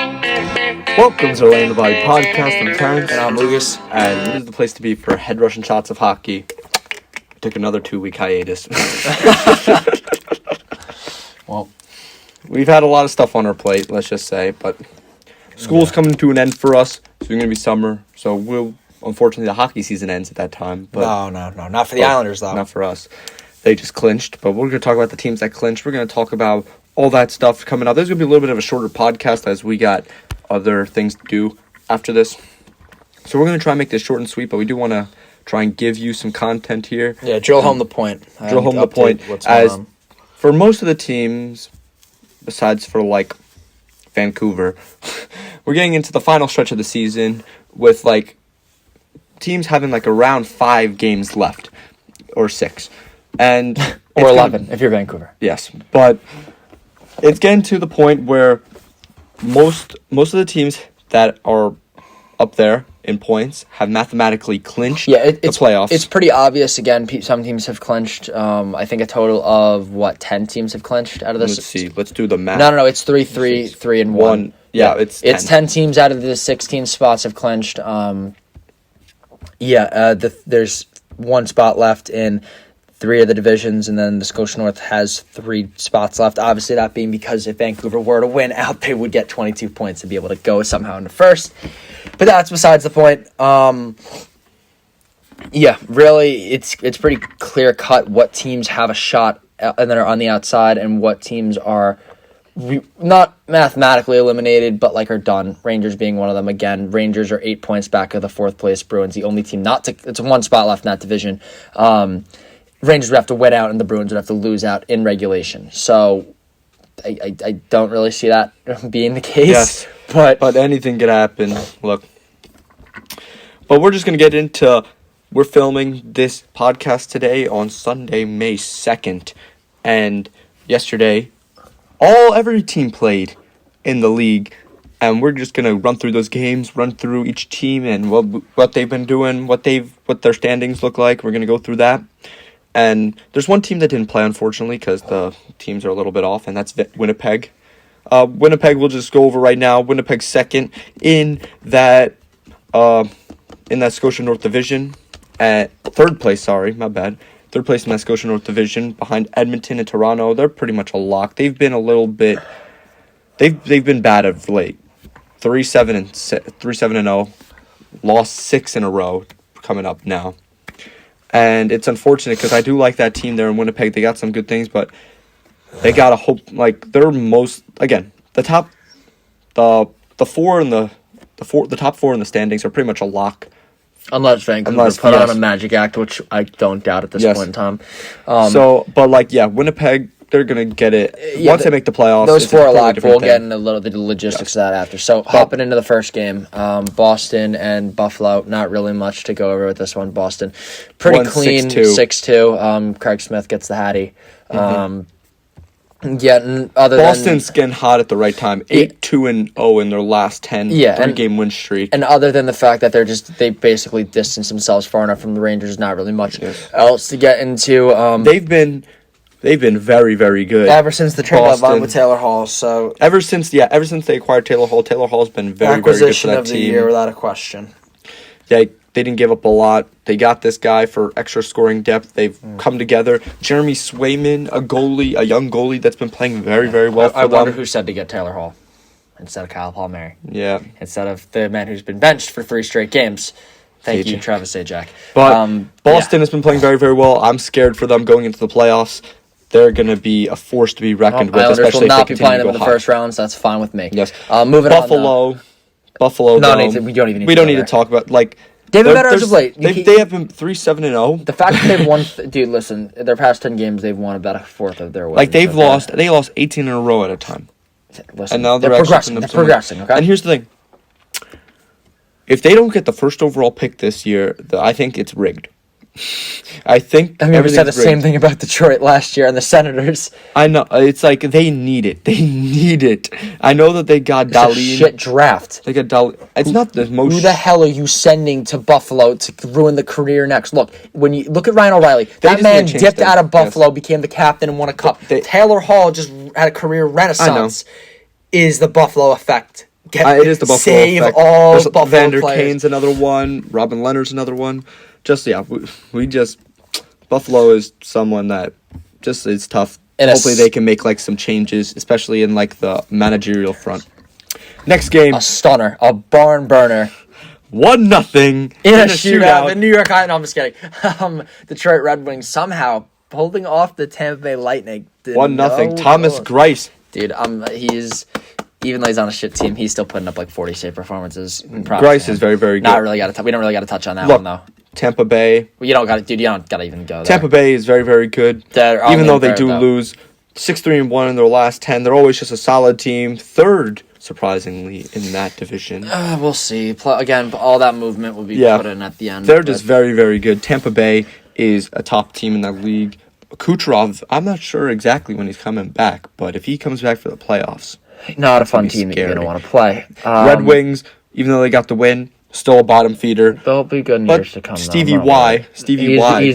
Welcome to the Layin podcast. I'm Terrence. And I'm Lucas. And this is the place to be for head rushing shots of hockey. We took another 2-week hiatus. Well, we've had a lot of stuff on our plate, let's just say. But school's coming to an end for us. It's going to be summer. So unfortunately, the hockey season ends at that time. But no. Not for the Islanders, though. Not for us. They just clinched. But we're going to talk about the teams that clinched. We're going to talk about all that stuff coming up. There's going to be a little bit of a shorter podcast as we got other things to do after this. So we're going to try and make this short and sweet, but we do want to try and give you some content here. Yeah, drill home the point. Drill home the point. As for most of the teams, besides for like Vancouver, we're getting into the final stretch of the season with like teams having like around 5 games left or 6. And or 11 if you're Vancouver. Yes, but it's getting to the point where most of the teams that are up there in points have mathematically clinched the playoffs. It's pretty obvious. Again, some teams have clinched. I think a total of 10 teams have clinched out of this. Let's see. Let's do the math. No. It's 3 and 1. Yeah, it's 10. It's 10 teams out of the 16 spots have clinched. There's 1 spot left in 3 of the divisions, and then the Scotia North has 3 spots left. Obviously, that being because if Vancouver were to win out, they would get 22 points and be able to go somehow into first. But that's besides the point. Really, it's pretty clear cut what teams have a shot and that are on the outside, and what teams are not mathematically eliminated, but like are done. Rangers being one of them. Again, Rangers are 8 points back of the 4th place Bruins, the only team not to. It's 1 spot left in that division. Rangers would have to win out, and the Bruins would have to lose out in regulation. So, I don't really see that being the case. Yes, but anything could happen. Look, but we're just gonna get into. We're filming this podcast today on Sunday, May 2nd, and yesterday, every team played in the league, and we're just gonna run through those games, run through each team and what they've been doing, what their standings look like. We're gonna go through that. And there's one team that didn't play, unfortunately, because the teams are a little bit off, and that's Winnipeg. Winnipeg, we'll just go over right now. Winnipeg's second in that Scotia North Division. At third place, third place in that Scotia North Division, behind Edmonton and Toronto. They're pretty much a lock. They've been a little bit. They've been bad of late. 3-7-0, lost 6 in a row coming up now. And it's unfortunate because I do like that team there in Winnipeg. They got some good things, but they gotta hope like they're the top, the top 4 in the standings are pretty much a lock. Unless Vancouver put on a magic act, which I don't doubt at this point in time. Winnipeg, they're gonna get it once they make the playoffs. Those 4 are locked. We'll get into the logistics of that after. So hopping into the first game, Boston and Buffalo. Not really much to go over with this one. Boston, pretty clean, 6-2. Craig Smith gets the Hattie. Boston's getting hot at the right time. 8-2-0 in their last 10 3-game win streak. And other than the fact that they basically distanced themselves far enough from the Rangers, not really much else to get into. They've been very, very good ever since the trade deadline with Taylor Hall. So ever since they acquired Taylor Hall's been very, very good for that team. Acquisition of the year without a question. Yeah, they didn't give up a lot. They got this guy for extra scoring depth. They've come together. Jeremy Swayman, a young goalie that's been playing very, very well for them. I wonder who said to get Taylor Hall instead of Kyle Palmieri. Yeah. Instead of the man who's been benched for 3 straight games. Thank you, Travis Zajac. But Boston has been playing very, very well. I'm scared for them going into the playoffs. They're going to be a force to be reckoned with, Islanders especially will not if they be playing them in the first round, so that's fine with me. Yes. Moving on. Buffalo. No, we don't even need to talk about they've been better as of late. They have been 3-7-0. The fact that they've won, dude, listen, their past 10 games, they've won about a fourth of their wins. They lost 18 in a row at a time. Listen, and now they're progressing, okay? And here's the thing. If they don't get the first overall pick this year, I think it's rigged. I think we said the same thing about Detroit last year and the Senators. I know. It's like they need it. They need it. I know that they got Layin. It's a shit draft. They got Layin. It's not the most. Who the hell are you sending to Buffalo to ruin the career next? Look, when you look at Ryan O'Reilly, that man dipped out of Buffalo, became the captain, and won a cup. Taylor Hall just had a career renaissance. Is the Buffalo effect. It is the Buffalo save effect. all There's Buffalo Vander players. Kane's another one. Robin Leonard's another one. Buffalo is someone that just is tough. Hopefully they can make like some changes, especially in like the managerial front. Next game, A stunner, a barn burner. 1-0 In a shootout. The New York Islanders, no, I'm just kidding. Detroit Red Wings somehow holding off the Tampa Bay Lightning. 1-0. Thomas Greiss. Dude, he's, even though he's on a shit team, he's still putting up like 40 save performances. Greiss is very, very good. We don't really got to touch on that one though. Tampa Bay. You don't got to, dude. You don't got to even go there. Tampa Bay is very, very good. Even though they do lose 6-3-1 in their last 10, they're always just a solid team. Third, surprisingly, in that division. We'll see. Again, all that movement will be put in at the end. They're just very, very good. Tampa Bay is a top team in that league. Kucherov, I'm not sure exactly when he's coming back, but if he comes back for the playoffs, not a fun team that you're going to want to play. Red Wings, even though they got the win, still a bottom feeder. They'll be good in years to come. Stevie Y, he's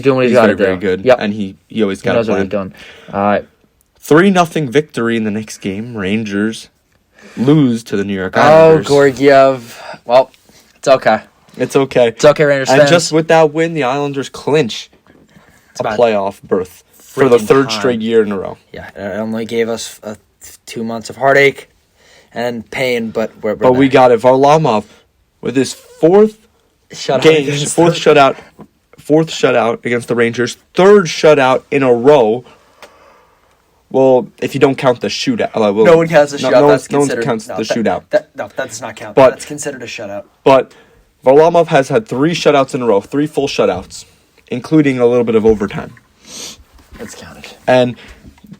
doing what he's got to do. Very good. Yep. And he always got He knows a plan. what he's doing. All right. 3-0 victory in the next game. Rangers lose to the New York Islanders. Oh, Georgiev. Well, it's okay. It's okay. It's okay, Rangers And fans. just with that win, the Islanders clinch a playoff berth for the third straight year in a row. Yeah, it only gave us 2 months of heartache and pain, but we're But we got it. Varlamov with his fourth shutout against the Rangers, third shutout in a row. Well, if you don't count the shootout. No one counts the shootout. No one counts the shootout. That does not count. But, that's considered a shutout. But Varlamov has had 3 shutouts in a row, 3 full shutouts, including a little bit of overtime. It's counted. And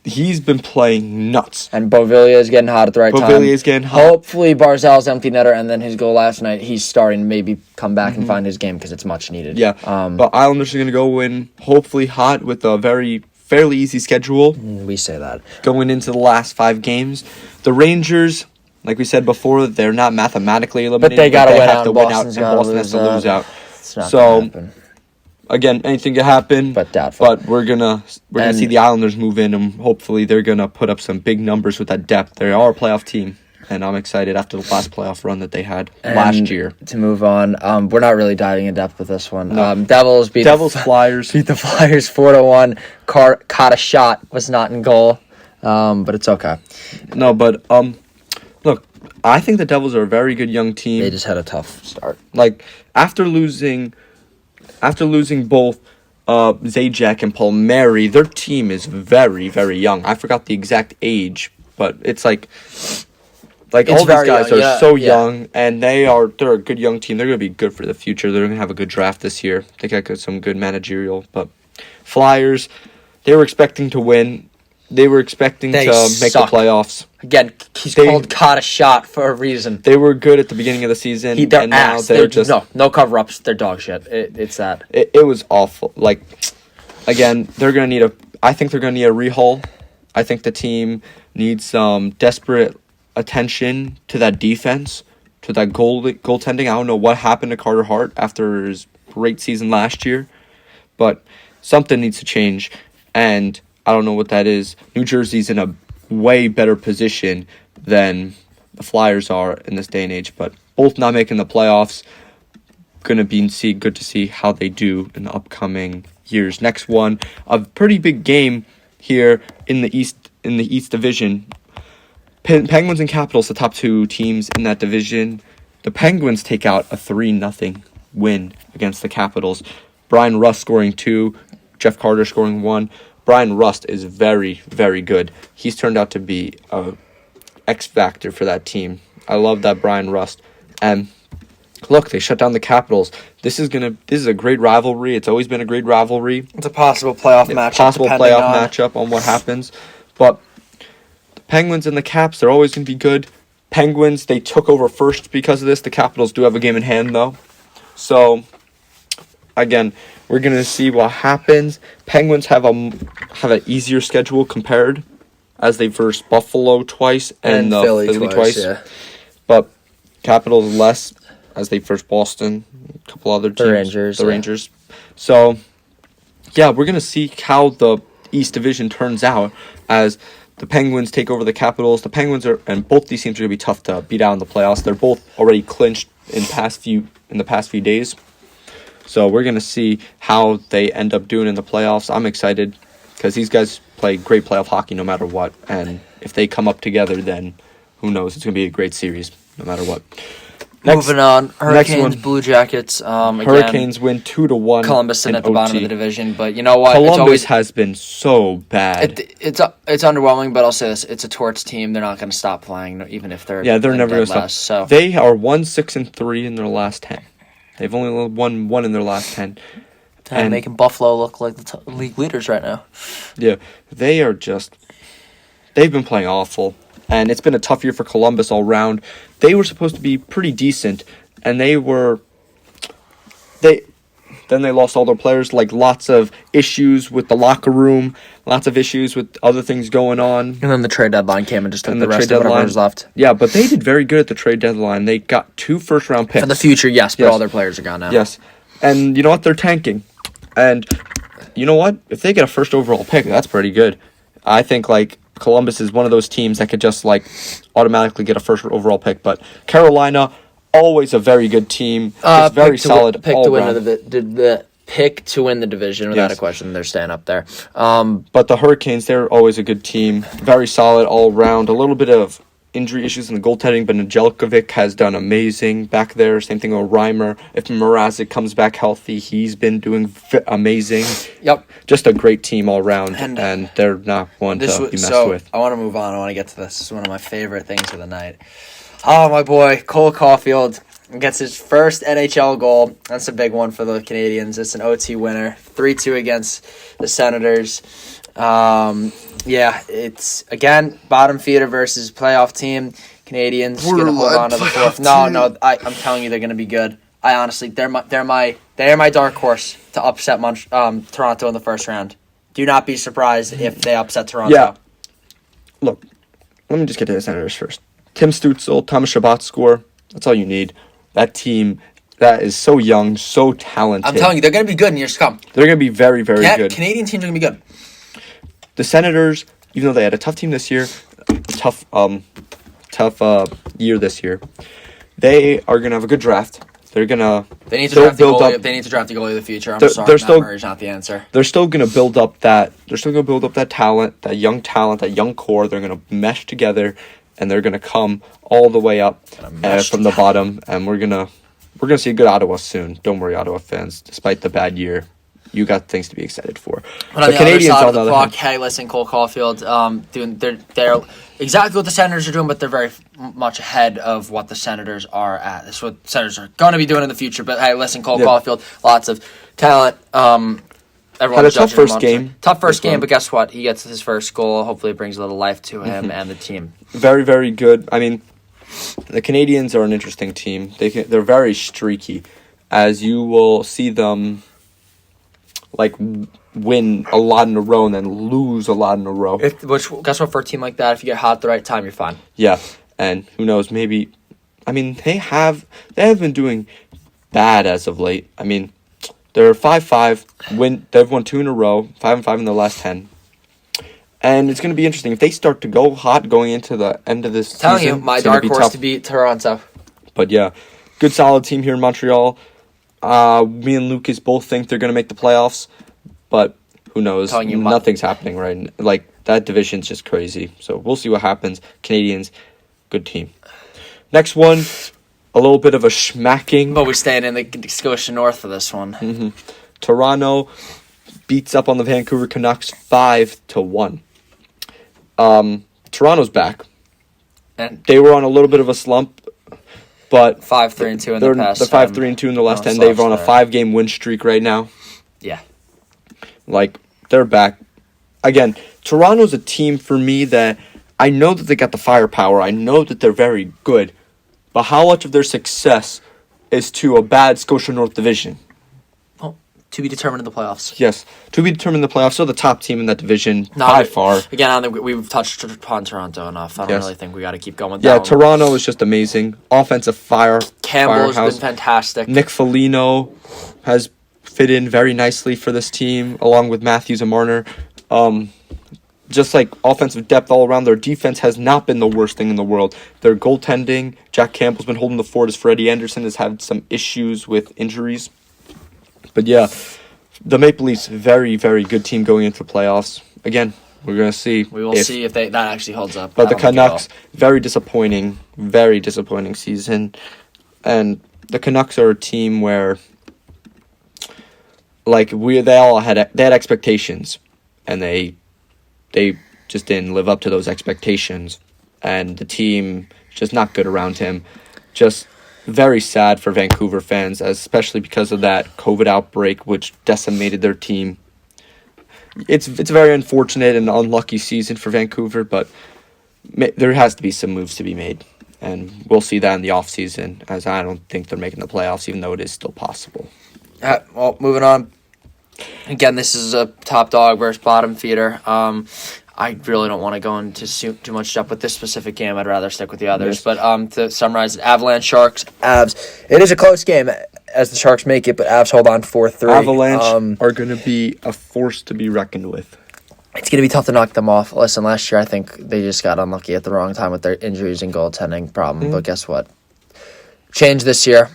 he's been playing nuts. And Beauvillier is getting hot at the right time. Beauvillier is getting hot. Hopefully Barzal's empty netter, and then his goal last night, he's starting to maybe come back and find his game because it's much needed. Yeah, but Islanders are going to go in hopefully hot with a fairly easy schedule. We say that. Going into the last 5 games. The Rangers, like we said before, they're not mathematically eliminated. But they got to win have out, to and win out, and Boston has to lose out. It's not going to happen. Again, anything can happen, but doubtful. But we're gonna see the Islanders move in, and hopefully they're gonna put up some big numbers with that depth. They are a playoff team, and I'm excited after the last playoff run that they had last year. To move on, we're not really diving in depth with this one. No. Flyers beat the Flyers 4-1. Caught a shot, was not in goal, but it's okay. No, but look, I think the Devils are a very good young team. They just had a tough start. Like after losing both Zajac and Palmieri, their team is very, very young. I forgot the exact age, but it's like all these guys are so young, and they're a good young team. They're going to be good for the future. They're going to have a good draft this year. They got some good managerial. But Flyers, they were expecting to win. They were expecting to make the playoffs. Again, he's caught a shot for a reason. They were good at the beginning of the season, and now they're just no cover-ups. They're dog shit. It's that. It was awful. Like, again, I think they're gonna need a rehaul. I think the team needs some desperate attention to that defense, to that goaltending. I don't know what happened to Carter Hart after his great season last year, but something needs to change, and I don't know what that is. New Jersey's in a way better position than the Flyers are in this day and age, but both not making the playoffs. Going to be good to see how they do in the upcoming years. Next one, a pretty big game here in the East Division. Penguins and Capitals, the top 2 teams in that division. The Penguins take out a 3-0 win against the Capitals. Brian Rust scoring 2, Jeff Carter scoring 1. Brian Rust is very, very good. He's turned out to be a X factor for that team. I love that Brian Rust. And look, they shut down the Capitals. This is a great rivalry. It's always been a great rivalry. It's a possible playoff matchup on what happens. But the Penguins and the Caps, they're always going to be good. Penguins, they took over first because of this. The Capitals do have a game in hand, though. So, again, we're going to see what happens. Penguins have an easier schedule compared, as they versed Buffalo twice and Philly twice. Yeah. But Capitals less, as they first Boston, a couple other teams. The Rangers. So, yeah, we're going to see how the East Division turns out, as the Penguins take over the Capitals. The Penguins and both these teams are going to be tough to beat out in the playoffs. They're both already clinched in the past few days. So we're going to see how they end up doing in the playoffs. I'm excited because these guys play great playoff hockey no matter what. And if they come up together, then who knows? It's going to be a great series no matter what. Moving on, Hurricanes, Blue Jackets. Hurricanes win 2-1. Columbus sitting at the bottom of the division, but you know what? Columbus has been so bad. It's underwhelming, but I'll say this: it's a Torts team. They're not going to stop playing, even if they're they're never going to stop. So they are 1-6-3 in their last 10. They've only won one in their last 10. And making Buffalo look like the league leaders right now. Yeah, they've been playing awful. And it's been a tough year for Columbus all round. They were supposed to be pretty decent, and then they lost all their players, like lots of issues with the locker room, lots of issues with other things going on. And then the trade deadline came and just took the rest of whatever was left. Yeah, but they did very good at the trade deadline. They got 2 first-round picks. For the future, yes, but all their players are gone now. Yes, and you know what? They're tanking. And you know what? If they get a first overall pick, that's pretty good. I think, Columbus is one of those teams that could just automatically get a first overall pick, but Carolina, always a very good team, just very solid. Pick to win the division without a question. They're staying up there. But the Hurricanes, they're always a good team, very solid all around. A little bit of injury issues in the goaltending, but Nedeljkovic has done amazing back there. Same thing with Reimer. If Mrazek comes back healthy, he's been doing amazing. Yep. Just a great team all around, and they're not one to be messed with. I want to move on. I want to get to this. This is one of my favorite things of the night. Oh, my boy, Cole Caulfield gets his first NHL goal. That's a big one for the Canadians. It's an OT winner, 3-2 against the Senators. It's, again, bottom feeder versus playoff team. Canadians going to hold on to the fourth. No, I'm telling you they're going to be good. I honestly, they're my dark horse to upset Toronto in the first round. Do not be surprised if they upset Toronto. Yeah. Look, let me just get to the Senators first. Tim Stützle, Thomas Chabot score. That's all you need. That team that is so young, so talented. I'm telling you, they're going to be good in years to come. They're going to be very, very good. Canadian teams are going to be good. The Senators, even though they had a tough team this year, tough year this year, they are going to have a good draft. They need to draft the goalie. They need to draft the goalie of the future. I'm sorry, Matt Murray's not the answer. They're still going to build up that. They're still going to build up that talent, that young core. They're going to mesh together, and they're going to come all the way up from the bottom. And we're gonna see a good Ottawa soon. Don't worry, Ottawa fans. Despite the bad year, you got things to be excited for. But on the Canadians, other side of the clock, hey, listen, Cole Caulfield, they're exactly what the Senators are doing, but they're very much ahead of what the Senators are at. That's what the Senators are going to be doing in the future. But hey, listen, Cole Caulfield, lots of talent. Everyone had a tough first game. Tough first game, but guess what? He gets his first goal. Hopefully, it brings a little life to him and the team. Very, very good. I mean, the Canadians are an interesting team. They're very streaky, as you will see them win a lot in a row and then lose a lot in a row. Guess what? For a team like that, if you get hot at the right time, you're fine. Yeah, and who knows? Maybe. I mean, they have been doing bad as of late. I mean, they're 5-5. They've won 2 in a row, 5-5 in the last 10. And it's going to be interesting if they start to go hot going into the end of this season. Telling you, my dark horse to beat Toronto. But yeah, good solid team here in Montreal. Me and Lucas both think they're going to make the playoffs, but who knows? Nothing's happening right now. That division's just crazy. So we'll see what happens. Canadians, good team. Next one, a little bit of a schmacking. But we're staying in the Scotia North for this one. Mm-hmm. Toronto beats up on the Vancouver Canucks 5-1. Toronto's back. And they were on a little bit of a slump. But 5-3-2 in the past. They're 5-3-2 in the last 10. They're on a 5-game win streak right now. Yeah. They're back. Again, Toronto's a team for me that I know that they got the firepower. I know that they're very good. But how much of their success is to a bad Scotia North division? Well, to be determined in the playoffs. Yes, to be determined in the playoffs. So the top team in that division by far. Again, I don't think we've touched upon Toronto enough. I don't really think we got to keep going with that. Yeah, Toronto is just amazing. Offensive Campbell has been fantastic. Nick Foligno has fit in very nicely for this team, along with Matthews and Marner. just like offensive depth all around. Their defense has not been the worst thing in the world. Their goaltending, Jack Campbell's been holding the fort as Freddie Anderson has had some issues with injuries. But yeah, the Maple Leafs, very, very good team going into the playoffs. Again, we're going to see. We will see if that actually holds up. But the Canucks, very disappointing season. And the Canucks are a team where, like, they had expectations, and they just didn't live up to those expectations. And the team just not good around him. Just very sad for Vancouver fans, especially because of that COVID outbreak, which decimated their team. It's a very unfortunate and unlucky season for Vancouver, but there has to be some moves to be made. And we'll see that in the offseason, as I don't think they're making the playoffs, even though it is still possible. Well, moving on. Again, this is a top dog versus bottom feeder. I really don't want to go into too much depth with this specific game. I'd rather stick with the others. Yes. But to summarize, Avalanche, Sharks, Avs. It is a close game as the Sharks make it, but Avs hold on 4-3. Avalanche are going to be a force to be reckoned with. It's going to be tough to knock them off. Listen, last year I think they just got unlucky at the wrong time with their injuries and goaltending problem. But guess what? Change this year.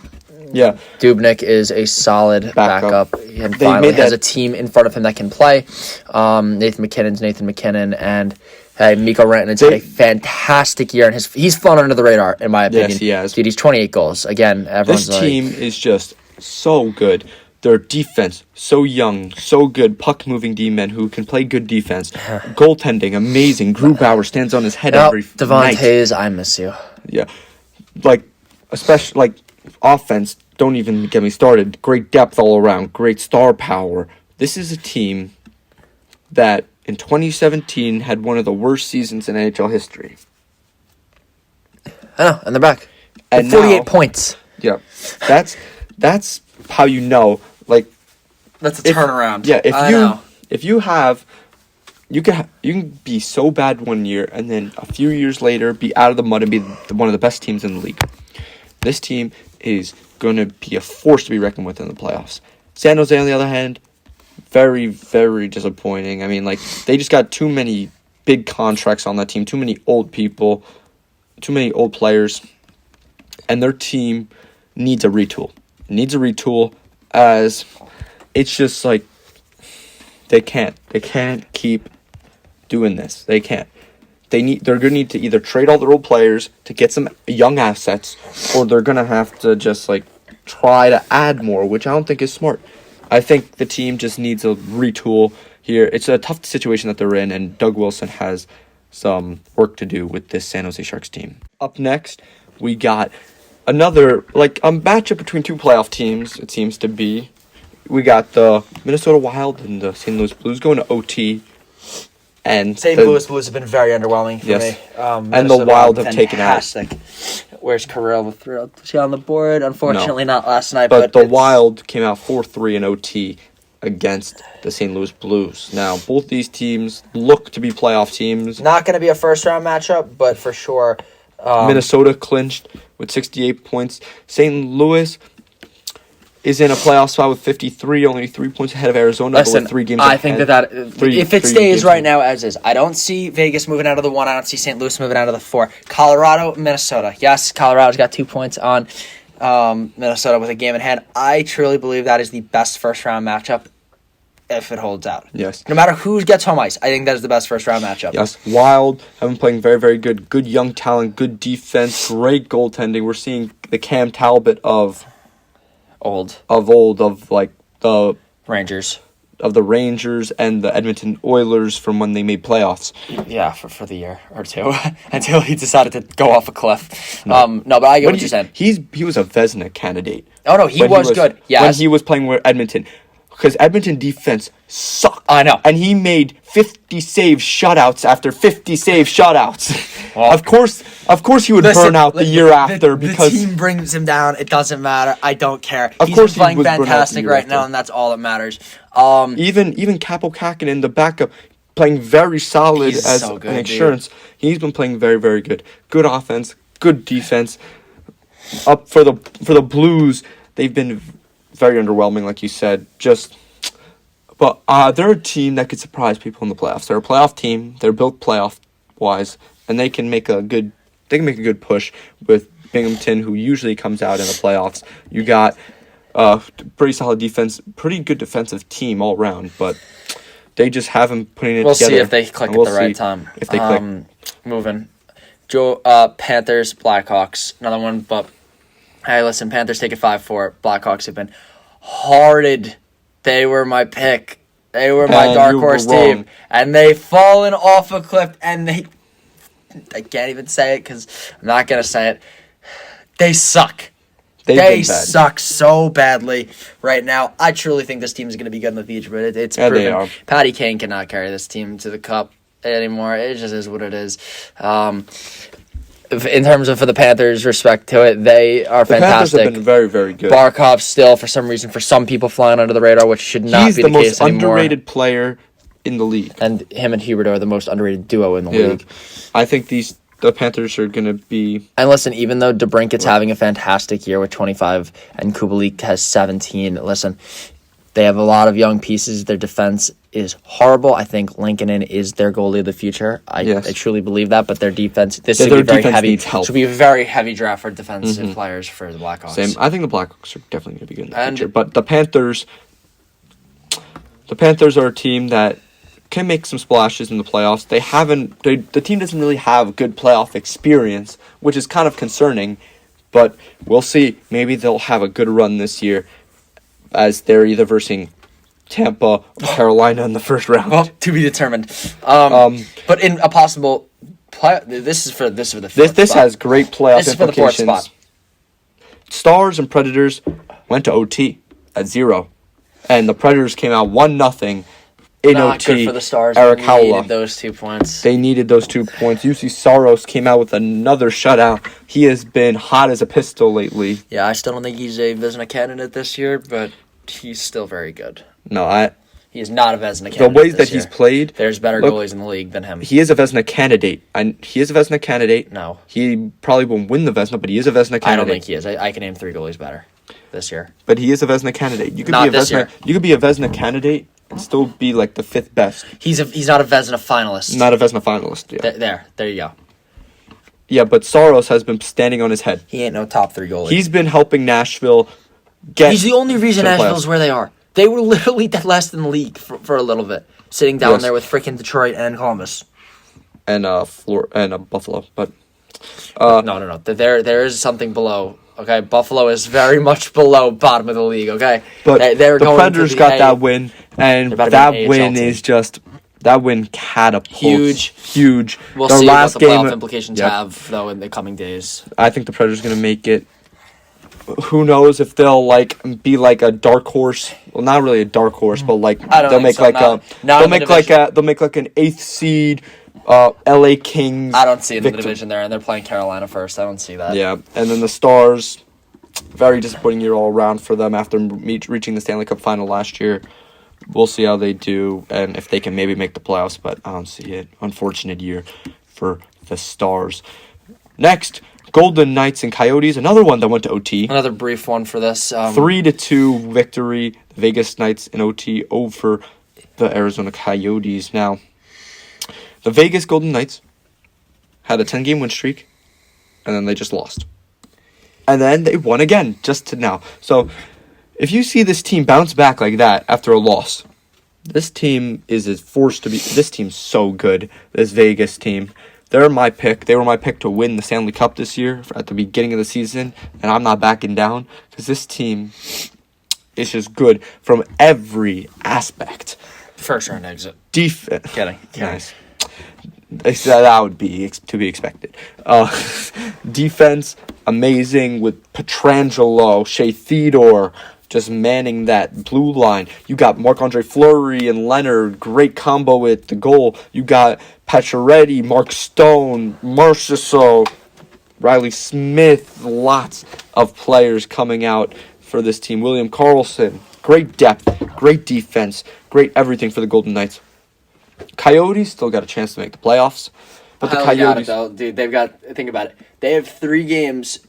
Yeah. Dubnyk is a solid backup. And finally has a team in front of him that can play. Nathan McKinnon, and Mikko Rantanen's had a fantastic year. And he's flown under the radar, in my opinion. Yes, he has. Dude, he's 28 goals. Again, everyone's this team is just so good. Their defense, so young, so good. Puck-moving D-men who can play good defense. Goaltending, amazing. Grubauer stands on his head every night. Hayes, I miss you. Yeah. Especially, offense, don't even get me started. Great depth all around. Great star power. This is a team that in 2017 had one of the worst seasons in NHL history. I know, and they're back. And 48 points. Yeah. That's how you know. That's a turnaround. Yeah, if you can be so bad one year and then a few years later be out of the mud and be one of the best teams in the league. This team is going to be a force to be reckoned with in the playoffs. San Jose, on the other hand, very, very disappointing. I mean, they just got too many big contracts on that team, too many old people, too many old players, and their team needs a retool. As it's just they can't keep doing this. They can't. They're going to need to either trade all their old players to get some young assets, or they're going to have to just try to add more, which I don't think is smart. I think the team just needs a retool here. It's a tough situation that they're in, and Doug Wilson has some work to do with this San Jose Sharks team. Up next, we got another a matchup between two playoff teams. It seems to be. We got the Minnesota Wild and the St. Louis Blues going to OT. And St. Louis Blues have been very underwhelming for me. And the Wild have taken out. Where's Kirill with thrilled? Was he on the board? Unfortunately, not last night. But the Wild came out 4-3 in OT against the St. Louis Blues. Now, both these teams look to be playoff teams. Not going to be a first-round matchup, but for sure. Minnesota clinched with 68 points. St. Louis is in a playoff spot with 53, only 3 points ahead of Arizona. Listen, with 3 games I think if it stays right now as is, I don't see Vegas moving out of the 1. I don't see St. Louis moving out of the 4. Colorado, Minnesota. Yes, Colorado's got 2 points on Minnesota with a game in hand. I truly believe that is the best first-round matchup if it holds out. Yes. No matter who gets home ice, I think that is the best first-round matchup. Yes, Wild have been playing very, very good. Good young talent, good defense, great goaltending. We're seeing the Cam Talbot of the Rangers. Of the Rangers and the Edmonton Oilers from when they made playoffs. Yeah, for the year or two until he decided to go off a cliff. No, but I get what you're saying. He was a Vezina candidate. Oh no, he was good. Yes. When he was playing with Edmonton. Because Edmonton defense sucked. I know. And he made 50 save shutouts after 50 save shutouts. Well, of course he would burn out the year after because the team brings him down. It doesn't matter. I don't care. Of course he's playing fantastic right now, and that's all that matters. Even Kaapo Kähkönen, the backup, playing very solid as so good, an insurance. Dude. He's been playing very, very good. Good offense, good defense. Up for the Blues, they've been very underwhelming, like you said. Just But they're a team that could surprise people in the playoffs. They're a playoff team. They're built playoff-wise, and they can make a good push with Binghamton, who usually comes out in the playoffs. You got pretty solid defense, pretty good defensive team all around, but they just haven't putting it We'll together. see if they click at the right time. If they click. Moving. Panthers, Blackhawks, another one, but hey, listen, Panthers take it 5-4. Blackhawks have been hearted. They were my pick. They were my dark horse team. And they've fallen off a cliff, and I can't even say it because I'm not going to say it. They suck. They suck so badly right now. I truly think this team is going to be good in the future, but it's proven. They are. Patty Kane cannot carry this team to the cup anymore. It just is what it is. In terms of for the Panthers' respect to it, they are fantastic. The Panthers have been very, very good. Barkov still, for some reason, for some people, flying under the radar, which should not be the case anymore. He's the most underrated player in the league. And him and Hubert are the most underrated duo in the league. I think the Panthers are going to be... And listen, even though DeBrincat's having a fantastic year with 25 and Kubalik has 17, listen, they have a lot of young pieces. Their defense is horrible. I think Lincoln is their goalie of the future. I truly believe that, but their defense, this should be very heavy. Should be a very heavy draft for defensive players for the Blackhawks. Same. I think the Blackhawks are definitely going to be good in the future. But the Panthers are a team that can make some splashes in the playoffs. The team doesn't really have good playoff experience, which is kind of concerning, but we'll see. Maybe they'll have a good run this year as they're either versing Tampa or Carolina in the first round. Well, to be determined. But in a possible this is for the fourth This spot. has great playoff This is implications. for the fourth spot. Stars and Predators went to OT at 0, and the Predators came out 1-0 in Not OT. good for the Stars. Eric They Howla. needed those 2 points. They needed those 2 points. UC Saros came out with another shutout. He has been hot as a pistol lately. Yeah, I still don't think he's a Vezina candidate this year, but he's still very good. No, He is not a Vezina candidate. The ways this that he's year. played. There's better goalies in the league than him. He is a Vezina candidate. No. He probably won't win the Vezina, but he is a Vezina candidate. I don't think he is. I can name 3 goalies better this year. But he is a Vezina candidate. You could Not be a this year. You could be a Vezina candidate and still be like the 5th best. He's not a Vezina finalist. Not a Vezina finalist. Yeah. There you go. Yeah, but Saros has been standing on his head. He ain't no top 3 goalie. He's been helping Nashville get. He's the only reason Nashville's where they are. They were literally dead last in the league for a little bit, sitting down there with freaking Detroit and Columbus and Buffalo. But no. There is something below. Okay, Buffalo is very much below bottom of the league. Okay, but they're the going Predators got that win, and that win team. is just. That win catapults. Huge. We'll Their see last what the game, playoff implications have, though, in the coming days. I think the Predators are going to make it. Who knows if they'll be like a dark horse? Well, not really a dark horse, but like they'll make like an 8th seed. LA Kings. I don't see it in the division there, and they're playing Carolina first. I don't see that. Yeah, and then the Stars. Very disappointing year all around for them after reaching the Stanley Cup final last year. We'll see how they do and if they can maybe make the playoffs, but I don't see it. Unfortunate year for the Stars. Next, Golden Knights and Coyotes, another one that went to OT. Another brief one for this. 3-2 victory, the Vegas Knights in OT over the Arizona Coyotes. Now, the Vegas Golden Knights had a 10-game win streak, and then they just lost. And then they won again, just to now. So, if you see this team bounce back like that after a loss, this team is a force to be. This team's so good. This Vegas team, they're my pick. They were my pick to win the Stanley Cup this year at the beginning of the season, and I'm not backing down because this team is just good from every aspect. First round exit. Defense. Kidding. Nice. That would be to be expected. Defense, amazing with Pietrangelo, Shea Theodore, just manning that blue line. You got Marc-Andre Fleury and Leonard, great combo with the goal. You got Pacioretty, Mark Stone, Marchessault, Riley Smith, lots of players coming out for this team. William Karlsson, great depth, great defense, great everything for the Golden Knights. Coyotes still got a chance to make the playoffs, but the Coyotes, dude, they've got. Think about it. They have 3 games.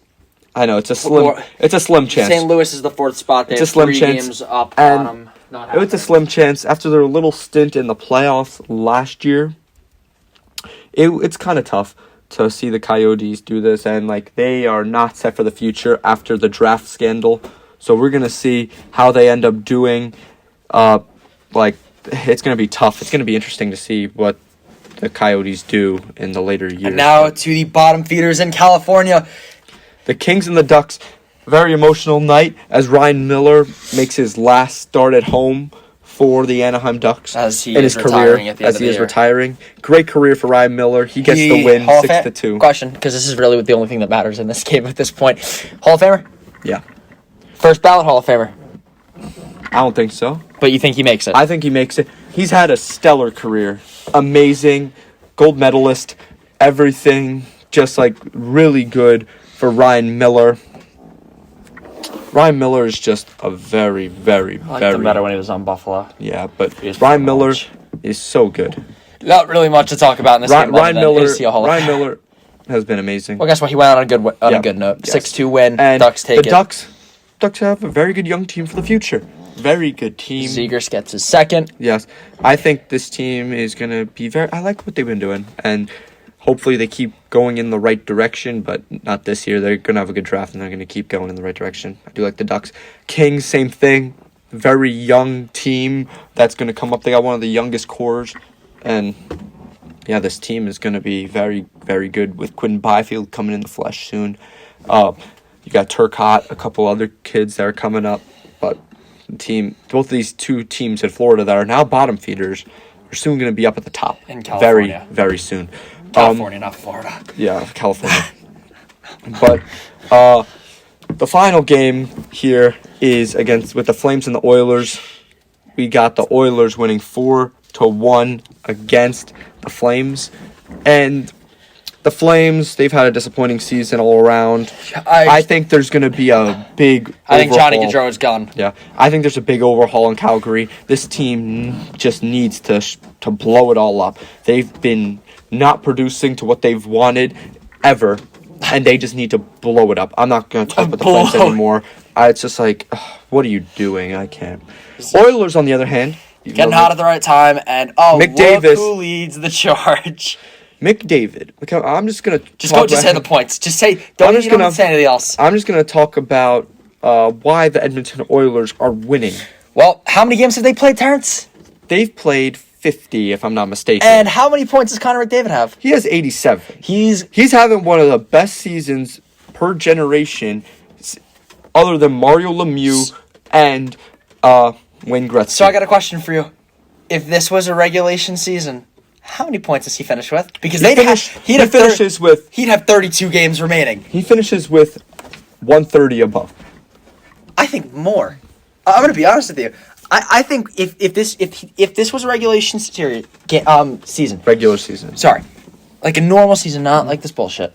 I know it's a slim chance. St. Louis is the 4th spot. They have 3 games up on them. It was a slim chance after their little stint in the playoffs last year. It's kind of tough to see the Coyotes do this, and like they are not set for the future after the draft scandal. So we're gonna see how they end up doing. It's gonna be tough. It's gonna be interesting to see what the Coyotes do in the later years. And now to the bottom feeders in California. The Kings and the Ducks. Very emotional night as Ryan Miller makes his last start at home for the Anaheim Ducks as he in is his career. As he is retiring, great career for Ryan Miller. He gets the win 6-2. Question, because this is really the only thing that matters in this game at this point. Hall of Famer? Yeah. First ballot Hall of Famer. I don't think so. But you think he makes it? I think he makes it. He's had a stellar career. Amazing. Gold medalist. Everything. Just like really good for Ryan Miller. Ryan Miller is just a very, very, I liked him better when he was on Buffalo. Yeah, but Ryan Miller is so good. Not really much to talk about in this game. Ryan Miller has been amazing. Well, guess what? He went out on a good note. Yes. 6-2 win. And Ducks take it. Ducks have a very good young team for the future. Very good team. Zegers gets his second. Yes. I think this team is going to be I like what they've been doing. And hopefully they keep going in the right direction, but not this year. They're going to have a good draft, and they're going to keep going in the right direction. I do like the Ducks. Kings, same thing. Very young team that's going to come up. They got one of the youngest cores. And, yeah, this team is going to be very, very good with Quinn Byfield coming in the flesh soon. You got Turcotte, a couple other kids that are coming up. But both of these two teams in Florida that are now bottom feeders are soon going to be up at the top. In California. Very, very soon. California, not Florida. Yeah, California. But the final game here is with the Flames and the Oilers. We got the Oilers winning 4-1 against the Flames. And the Flames, they've had a disappointing season all around. I think there's going to be a big overhaul. I think Johnny Gaudreau is gone. Yeah, I think there's a big overhaul in Calgary. This team just needs to blow it all up. They've been not producing to what they've wanted ever, and they just need to blow it up. I'm not going to talk about the Flames anymore. It's just like, what are you doing? I can't. Oilers, on the other hand, getting hot at the right time, and McDavid, look who leads the charge. McDavid. Okay, I'm just gonna just say the points. Just say don't say anything else. I'm just gonna talk about why the Edmonton Oilers are winning. Well, how many games have they played, Terrence? They've played 50, if I'm not mistaken. And how many points does Connor McDavid have? He has 87. He's having one of the best seasons per generation, other than Mario Lemieux and Wayne Gretzky. So I got a question for you. If this was a regulation season, how many points does he finish with? Because he'd have 32 games remaining. He finishes with 130 above. I think more. I'm going to be honest with you. I think if this was a regulation season. Regular season. Sorry. Like a normal season, not like this bullshit.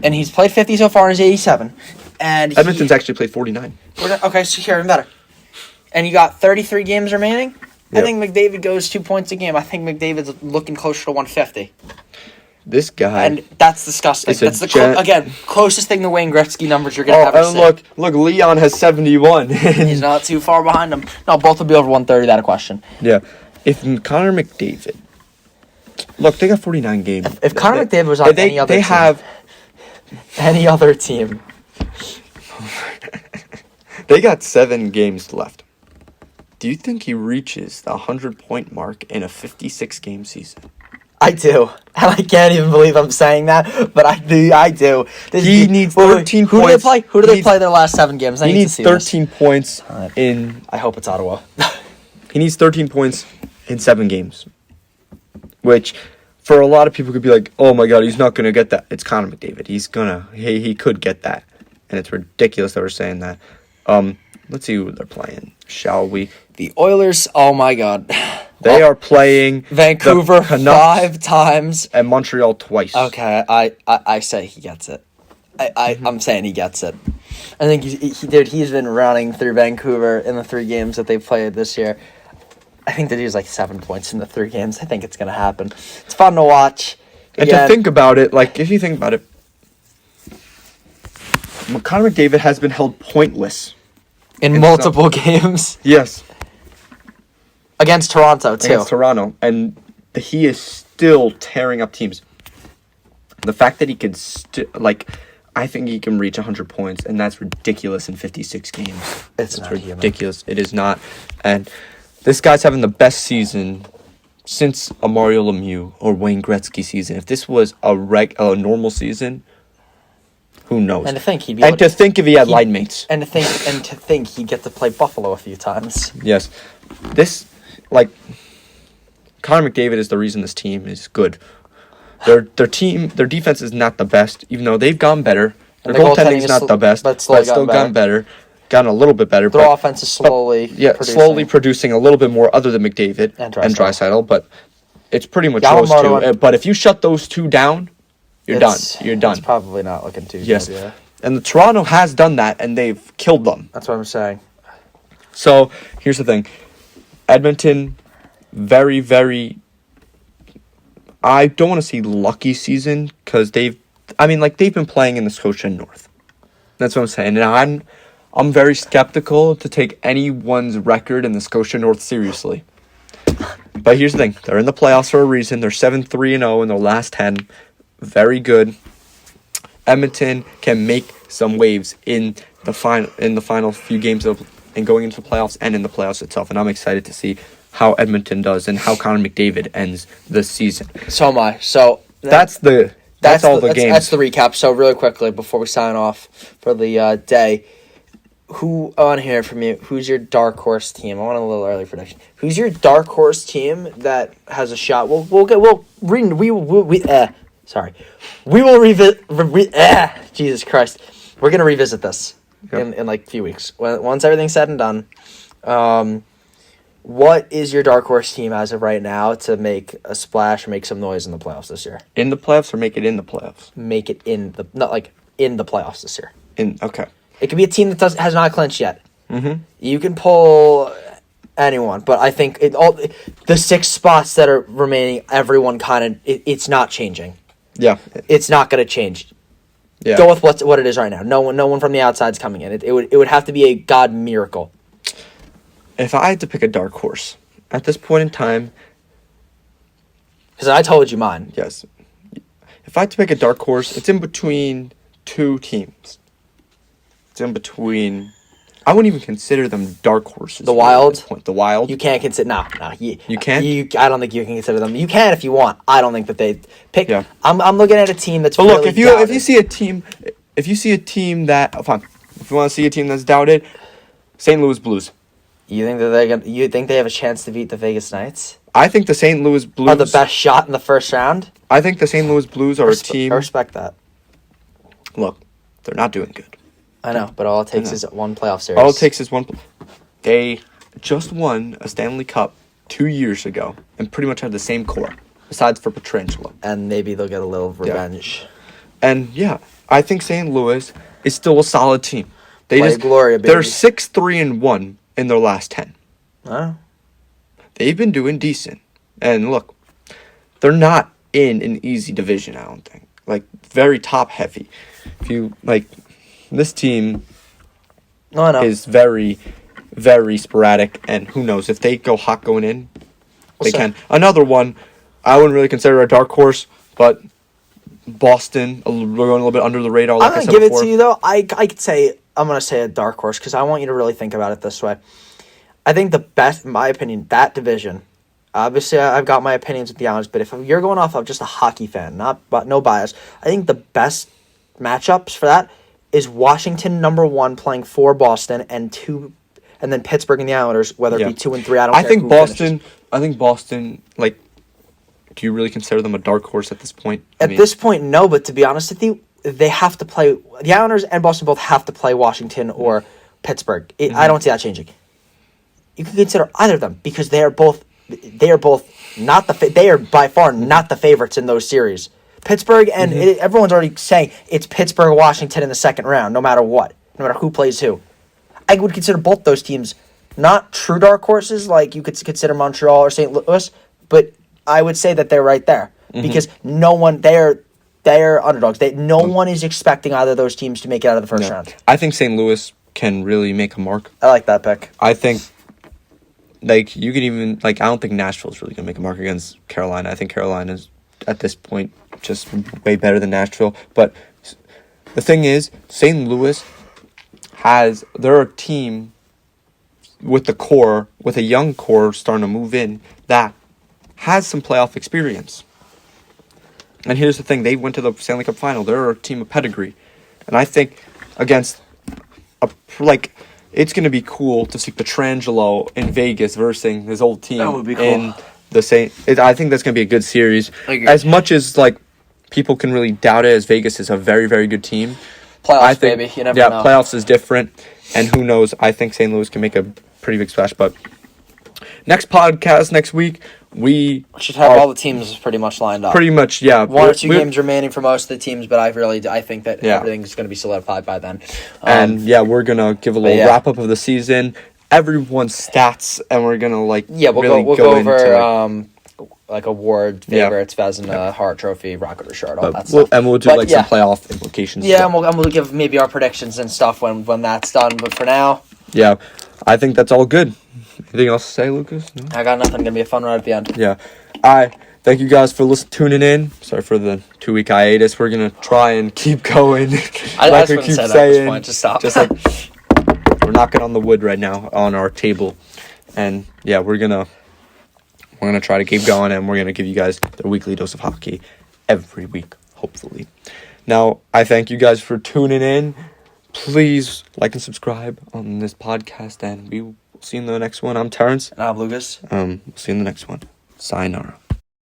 And he's played 50 so far and he's 87. And Edmonton's actually played 49. Okay, so here, even better. And you got 33 games remaining? Yep. I think McDavid goes 2 points a game. I think McDavid's looking closer to 150. This guy. And that's disgusting. That's closest thing to Wayne Gretzky numbers you're going to ever see. Look, Leon has 71. He's not too far behind him. No, both will be over 130, without a question. Yeah. If Connor McDavid... Look, they got 49 games. If Connor McDavid was on any other team... They got 7 games left. Do you think he reaches the 100-point mark in a 56-game season? I do. And I can't even believe I'm saying that, but I do. He needs 13 points. Who do they play their last 7 games? He needs 13 points in... I hope it's Ottawa. He needs 13 points in 7 games. Which, for a lot of people, could be like, oh my god, he's not going to get that. It's Connor McDavid. He could get that. And it's ridiculous that we're saying that. Let's see who they're playing, shall we? The Oilers, oh my god. They are playing Vancouver 5 times. And Montreal twice. Okay, I say he gets it. I'm saying he gets it. I think he's been running through Vancouver in the 3 games that they've played this year. I think that he was like 7 points in the 3 games. I think it's going to happen. It's fun to watch. And to think about it, like, if you think about it, Connor McDavid has been held pointless in multiple games. Yes. Against Toronto, too. Against Toronto. And he is still tearing up teams. The fact that he could I think he can reach 100 points, and that's ridiculous in 56 games. It's not ridiculous. It is not. And this guy's having the best season since a Mario Lemieux or Wayne Gretzky season. If this was a normal season, who knows? And to think if he had line mates. And to think he'd get to play Buffalo a few times. Yes. Connor McDavid is the reason this team is good. Their defense is not the best, even though they've gotten better. Their goaltending is not the best, but still gotten better. Gotten a little bit better. Their offense is slowly producing a little bit more other than McDavid and Draisaitl, but it's pretty much those two. But if you shut those two down, you're done. You're done. It's probably not looking too good. Yeah. And the Toronto has done that, and they've killed them. That's what I'm saying. So here's the thing. Edmonton, very, very... I don't want to say lucky season, because they've been playing in the Scotia North. That's what I'm saying. And I'm very skeptical to take anyone's record in the Scotia North seriously. But here's the thing. They're in the playoffs for a reason. They're 7-3-0 in their last 10. Very good. Edmonton can make some waves in the final few games and going into the playoffs and in the playoffs itself. And I'm excited to see how Edmonton does and how Connor McDavid ends the season. So am I. So that's all the games. That's the recap. So really quickly before we sign off for the day, I want to hear from you. Who's your dark horse team? I want a little early prediction. Who's your dark horse team that has a shot? We will revisit. Jesus Christ, we're gonna revisit this in like a few weeks once everything's said and done. What is your dark horse team as of right now to make a splash or make some noise in the playoffs this year? In the playoffs or make it in the playoffs? Make it in the in the playoffs this year. Okay. It could be a team that has not clinched yet. Mm-hmm. You can pull anyone, but I think the 6 spots that are remaining, everyone kind of it's not changing. Yeah, it's not going to change. Yeah. Go with what it is right now. No one from the outside's coming in. It would have to be a God miracle. If I had to pick a dark horse at this point in time, because I told you mine. Yes. If I had to pick a dark horse, it's in between 2 teams. It's in between. I wouldn't even consider them dark horses. The Wild? The Wild? You can't consider... No. You can't? I don't think you can consider them. You can if you want. I don't think that they pick... Yeah. I'm looking at a team that's really if you see a team... If you see a team that... Oh, fine. If you want to see a team that's doubted, St. Louis Blues. You think that you think they have a chance to beat the Vegas Knights? I think the St. Louis Blues... are the best shot in the first round? I think the St. Louis Blues are a team... I respect that. Look, they're not doing good. I know, but all it takes is one playoff series. All it takes is one. They just won a Stanley Cup 2 years ago and pretty much had the same core, besides for Pietrangelo. And maybe they'll get a little revenge. Yeah. And I think St. Louis is still a solid team. Gloria, baby. They're 6-3-1 in their last 10. Oh. They've been doing decent. And look, they're not in an easy division, I don't think. Very top heavy. If you this team is very, very sporadic, and who knows, if they go hot going in, they can. Another one, I wouldn't really consider a dark horse, but Boston, we're going a little bit under the radar. I'm going to give it to you, though. I'm going to say a dark horse, because I want you to really think about it this way. I think the best, in my opinion, that division, obviously I've got my opinions with the Islanders, but if you're going off of just a hockey fan, no bias, I think the best matchups for that is Washington #1 playing for Boston and then Pittsburgh and the Islanders, whether it be 2 and 3. I think Boston. Do you really consider them a dark horse at this point? At this point, no. But to be honest with you, they have to play. The Islanders and Boston both have to play Washington or Pittsburgh. I don't see that changing. You can consider either of them because they are both not they are by far not the favorites in those series. Pittsburgh and everyone's already saying it's Pittsburgh, Washington in the second round, no matter what, no matter who plays who. I would consider both those teams not true dark horses like you could consider Montreal or St. Louis, but I would say that they're right there because no one they're underdogs. No one is expecting either of those teams to make it out of the first round. I think St. Louis can really make a mark. I like that pick. I think like you could even I don't think Nashville's really gonna make a mark against Carolina. I think Carolina's at this point just way better than Nashville. But the thing is, St. Louis they're a team with a young core starting to move in that has some playoff experience. And here's the thing, they went to the Stanley Cup final. They're a team of pedigree. And I think against it's going to be cool to see Pietrangelo in Vegas versus his old team. That would be cool. In the same, I think that's going to be a good series. As much as people can really doubt it, as Vegas is a very, very good team. Playoffs, baby. You never know. Playoffs is different. And who knows? I think St. Louis can make a pretty big splash. But next podcast next week, we should have all the teams pretty much lined up. Pretty much, yeah. One or two games remaining for most of the teams, but I think that everything's going to be solidified by then. We're going to give a little wrap-up of the season, everyone's stats, and we're going to, we'll go over, award favorites, Vezina, Hart Trophy, Rocket Richard, all that stuff. And we'll do, some playoff implications. Yeah, and we'll give maybe our predictions and stuff when that's done, but for now... Yeah, I think that's all good. Anything else to say, Lucas? No? I got nothing. Gonna be a fun ride at the end. Yeah. Thank you guys for tuning in. Sorry for the 2-week hiatus. We're gonna try and keep going. I just keep saying. At this point, just stop. Just we're knocking on the wood right now on our table, and we're gonna try to keep going, and we're gonna give you guys the weekly dose of hockey every week, hopefully. Now, I thank you guys for tuning in. Please like and subscribe on this podcast, and we will see you in the next one. I'm Terrence. And I'm Lucas. See you in the next one. Sayonara.